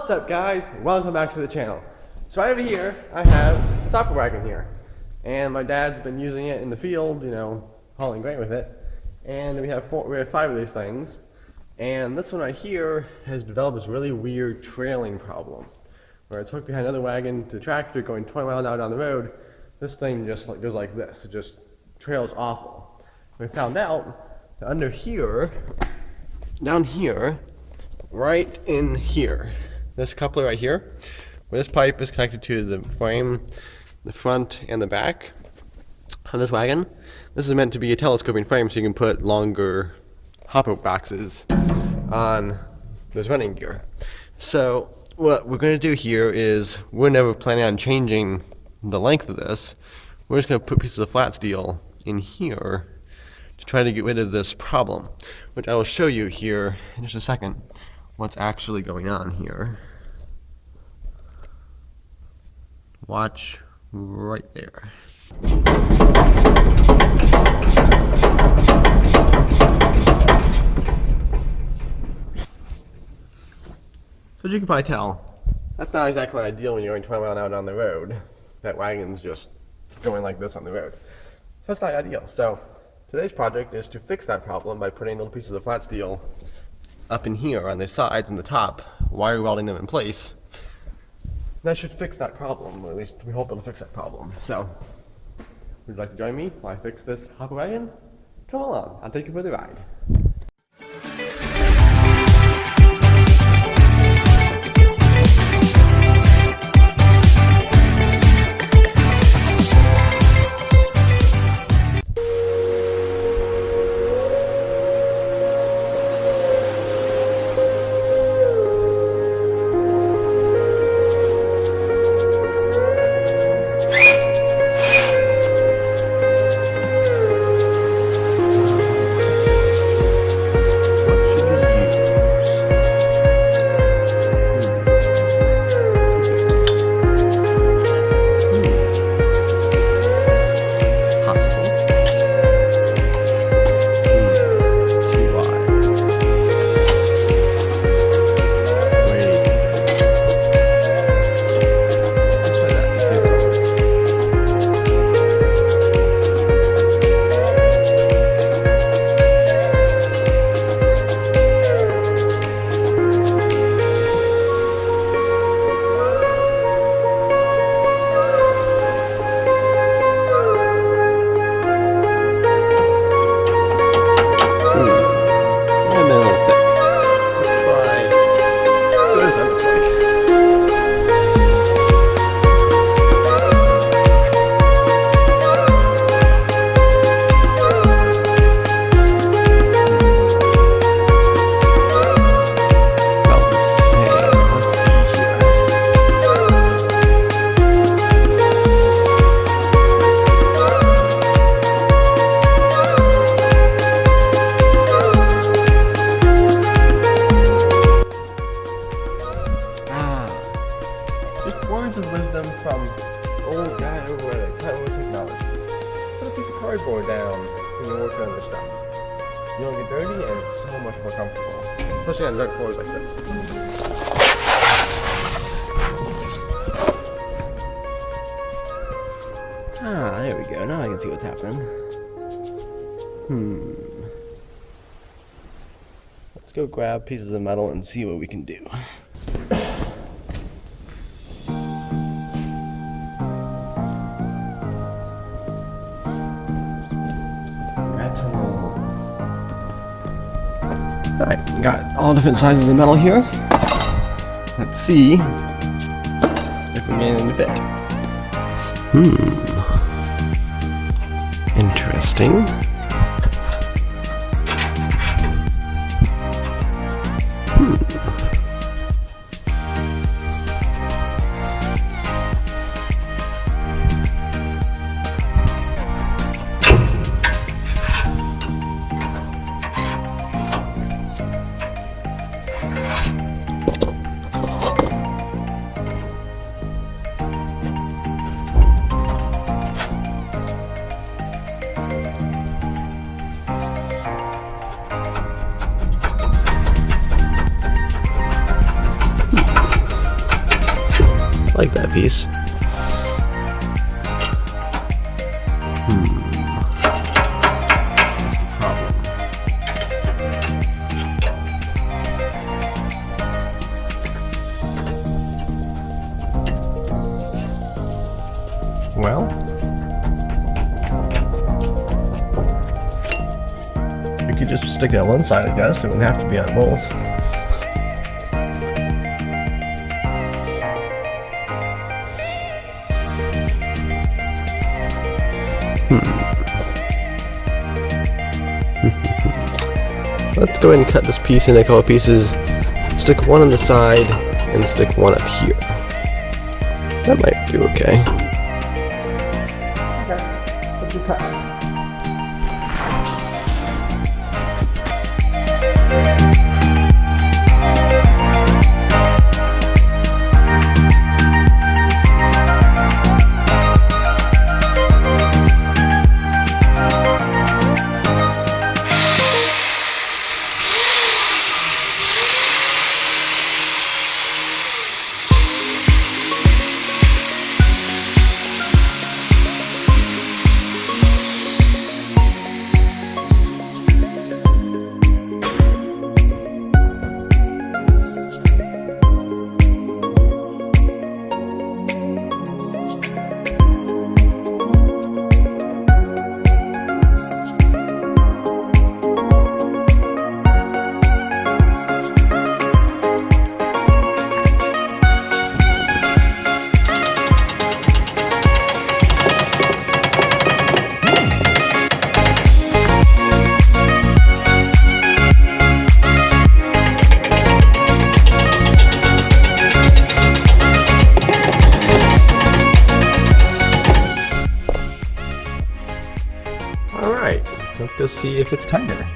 What's up, guys? Welcome back to the channel. So right over here, I have a soccer wagon here. And my dad's been using it in the field, hauling grain with it. And we have 5 of these things. And this one right here has developed this really weird trailing problem, where it's hooked behind another wagon to the tractor going 20 miles an hour down the road. This thing just goes like this. It just trails awful. We found out that under here, down here, right in here, this coupler right here, where this pipe is connected to the frame, the front and the back of this wagon. This is meant to be a telescoping frame so you can put longer hopper boxes on this running gear. So what we're going to do here is, we're never planning on changing the length of this. We're just going to put pieces of flat steel in here to try to get rid of this problem, which I will show you here in just a second what's actually going on here. Watch right there. So as you can probably tell, that's not exactly ideal when you're going 20 miles an hour down the road. That wagon's just going like this on the road. So that's not ideal. So today's project is to fix that problem by putting little pieces of flat steel up in here on the sides and the top, wire welding them in place. That should fix that problem, or at least we hope it'll fix that problem. So, would you like to join me while I fix this hopper wagon? Come along, I'll take you for the ride. Words of wisdom from old guy over at Excitement Technology. Put a piece of cardboard down when you're working on this stuff. You don't get dirty and it's so much more comfortable. Especially on dirt floors like this. Ah, there we go. Now I can see what's happening. Let's go grab pieces of metal and see what we can do. Alright, got all different sizes of metal here. Let's see if we get anything to fit. Interesting. like that piece. That's the problem. Well, we could just stick it on one side, I guess. It wouldn't have to be on both. Let's go ahead and cut this piece into a couple pieces. Stick one on the side and stick one up here. That might do okay. Okay, let's do cut. Alright, let's go see if it's tighter.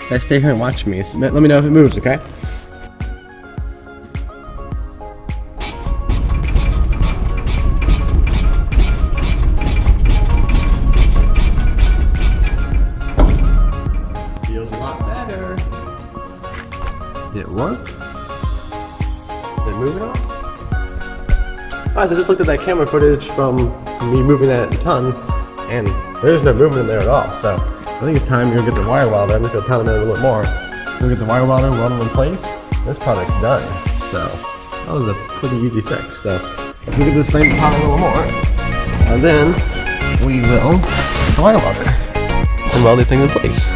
Guys, stay here and watch me. Let me know if it moves, okay? Feels a lot better. Did it work? Did it move at all? Alright, so I just looked at that camera footage from me moving that ton, and there's no movement in there at all. So I think it's time to go get the wire welder. I'm just gonna pound it a little bit more. Go get the wire welder, weld it in place. This product's done. So that was a pretty easy fix. So let's go get this thing pound a little more, and then we will get the wire welder and weld these things in place.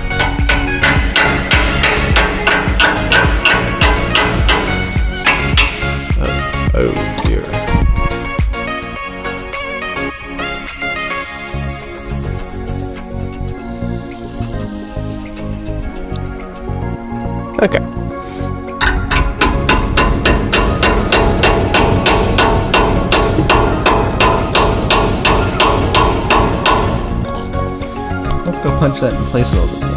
Oh dear. Okay. Let's go punch that in place a little bit more.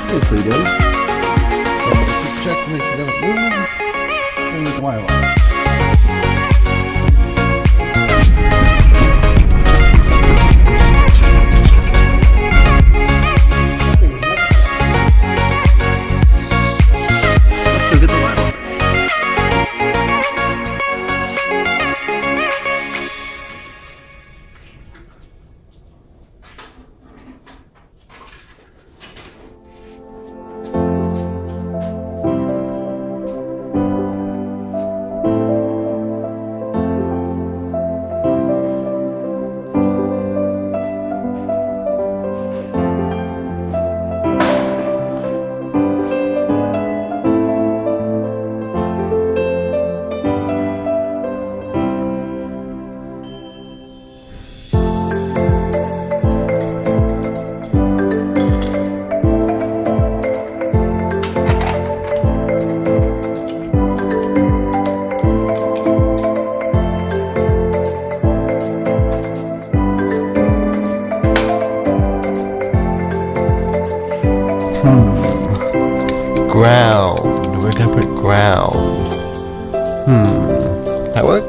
That's pretty good. Check, make sure it doesn't move. With the wire welder. Let's go get the wire welder. Ground. Where can I put ground? That work?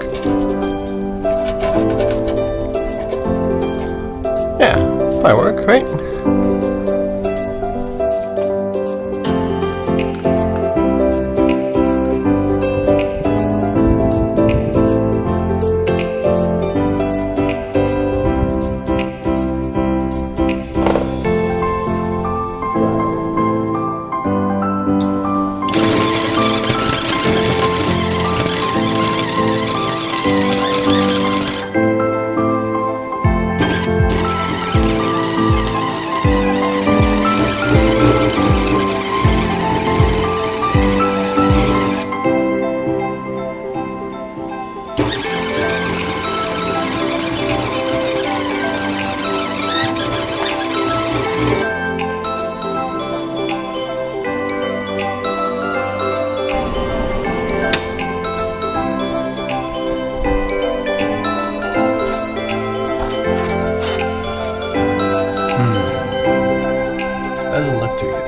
Might work, right? Doesn't look too good.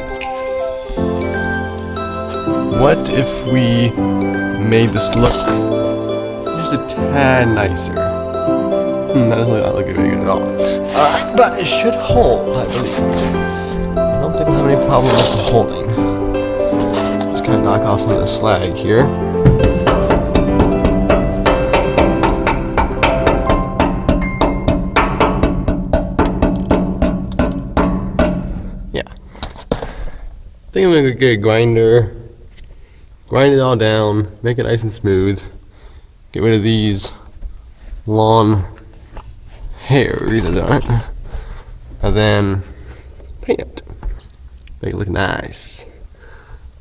What if we made this look just a tad nicer? That doesn't look very good at all. But it should hold, I believe. I don't think we'll have any problem with the holding. Just kind of knock off some of the slag here. I think I'm gonna get a grinder, grind it all down, make it nice and smooth, get rid of these lawn hairs on it, and then paint it. Make it look nice.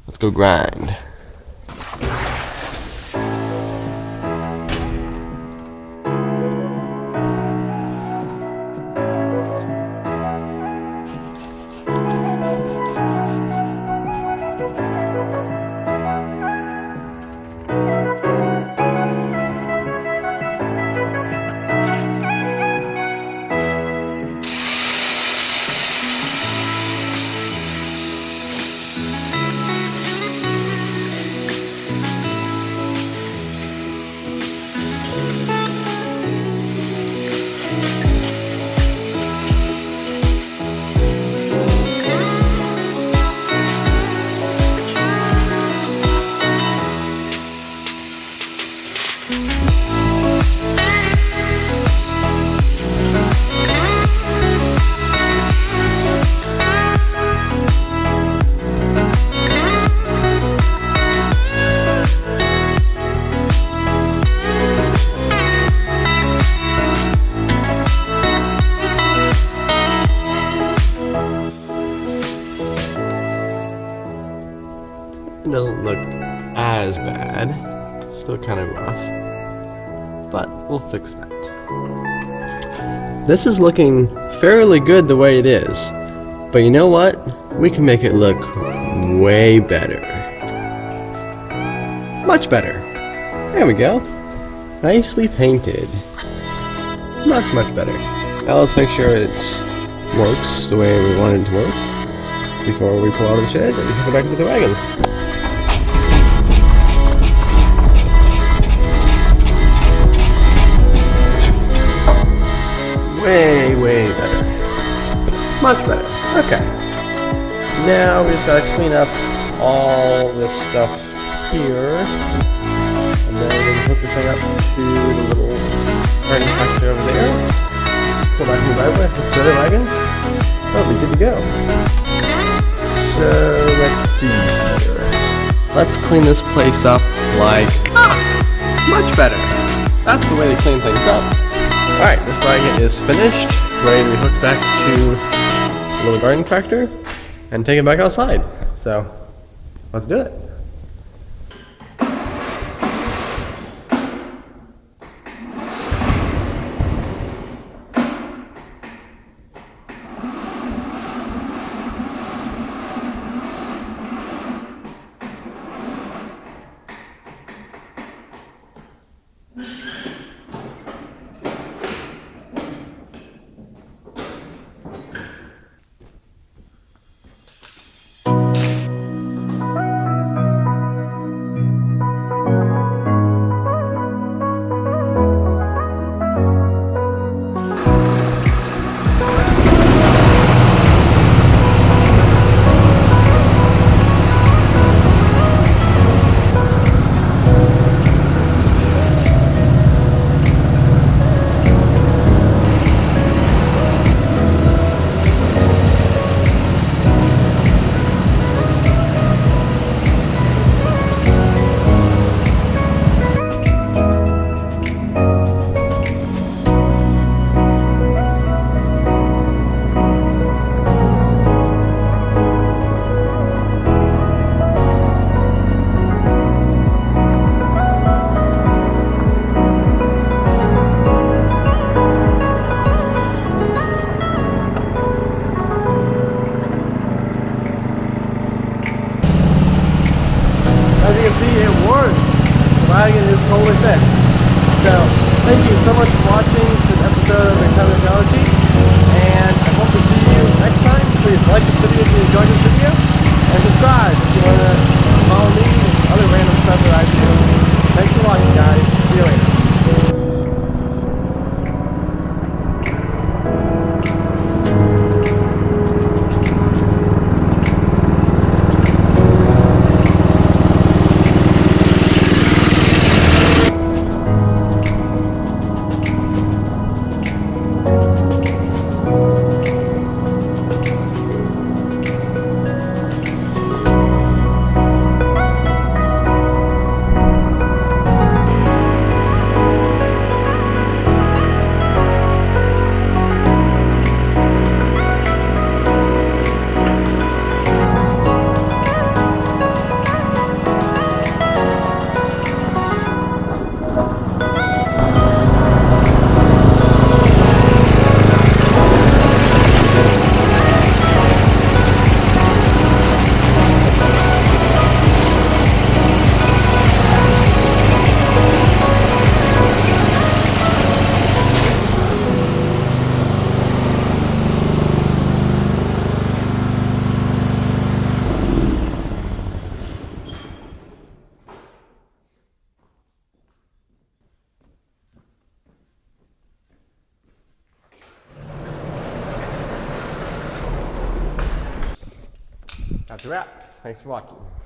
Let's go grind. It doesn't look as bad, still kind of rough, but we'll fix that. This is looking fairly good the way it is, but you know what? We can make it look way better. Much better. There we go. Nicely painted. Much better. Now let's make sure it works the way we want it to work before we pull out of the shed and take it back into the wagon. Way better. Much better. Okay. Now we just gotta clean up all this stuff here. And then we can hook this thing up to the little garden tractor over there. Pull back in the driveway, hook the other wagon. Oh, we're good to go. So let's see here. Let's clean this place up like much better. That's the way to clean things up. Alright, this wagon is finished, ready to be hooked back to the little garden tractor and take it back outside. So, let's do it. wagon is totally fixed. So, thank you so much for watching this episode of Uncommon Technology, and I hope to see you next time. Please like this video if you enjoyed this video, and subscribe if you want to follow me and other random stuff that I do. Thanks for watching, guys. See you later. That's a wrap. Thanks for watching.